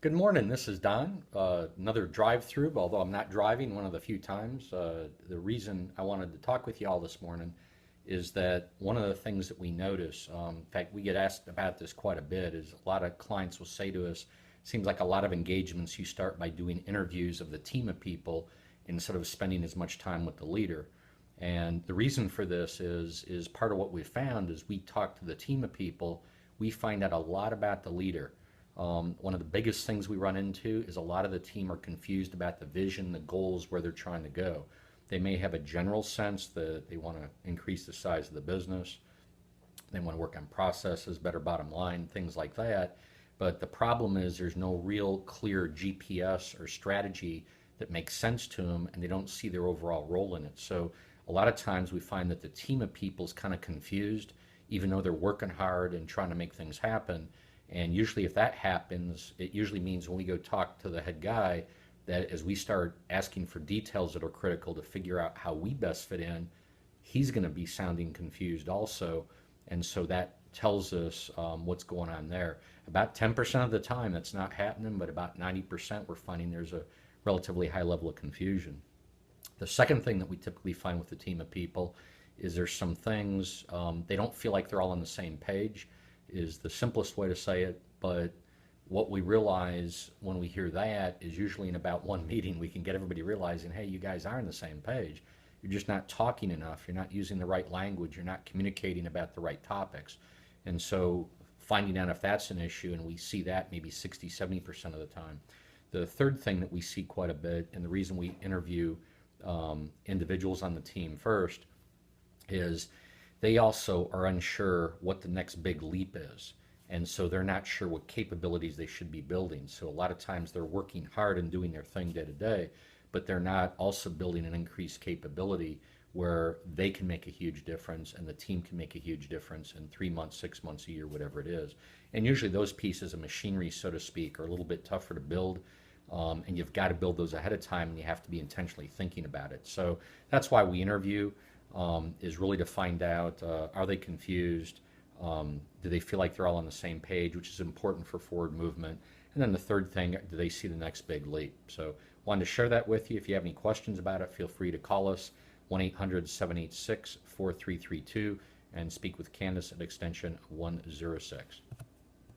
Good morning. This is Don. Another drive-through, although I'm not driving one of the few times. The reason I wanted to talk with you all this morning is that one of the things that we notice, in fact, we get asked about this quite a bit, is a lot of clients will say to us, seems like a lot of engagements you start by doing interviews of the team of people instead of spending as much time with the leader. And the reason for this is part of what we found is we talk to the team of people, we find out a lot about the leader. One of the biggest things we run into is a lot of the team are confused about the vision, the goals, where they're trying to go. They may have a general sense that they want to increase the size of the business, they want to work on processes, better bottom line, things like that. But the problem is there's no real clear GPS or strategy that makes sense to them, and they don't see their overall role in it. So a lot of times we find that the team of people is kind of confused, even though they're working hard and trying to make things happen. And usually if that happens, it usually means when we go talk to the head guy, that as we start asking for details that are critical to figure out how we best fit in, he's going to be sounding confused also. And so that tells us what's going on there. About 10% of the time that's not happening, but about 90% we're finding there's a relatively high level of confusion. The second thing that we typically find with a team of people is there's some things they don't feel like they're all on the same page is the simplest way to say it, but what we realize when we hear that is usually in about one meeting we can get everybody realizing, hey, you guys are on the same page. You're just not talking enough. You're not using the right language. You're not communicating about the right topics. And so finding out if that's an issue, and we see that maybe 60, 70% of the time. The third thing that we see quite a bit, and the reason we interview individuals on the team first, is they also are unsure what the next big leap is. And so they're not sure what capabilities they should be building. So a lot of times they're working hard and doing their thing day to day, but they're not also building an increased capability where they can make a huge difference and the team can make a huge difference in 3 months, 6 months, a year, whatever it is. And usually those pieces of machinery, so to speak, are a little bit tougher to build. And you've got to build those ahead of time, and you have to be intentionally thinking about it. So that's why we interview, is really to find out, are they confused? Do they feel like they're all on the same page, which is important for forward movement? And then the third thing, do they see the next big leap? So wanted to share that with you. If you have any questions about it, feel free to call us 1-800-786-4332 and speak with Candace at extension 106.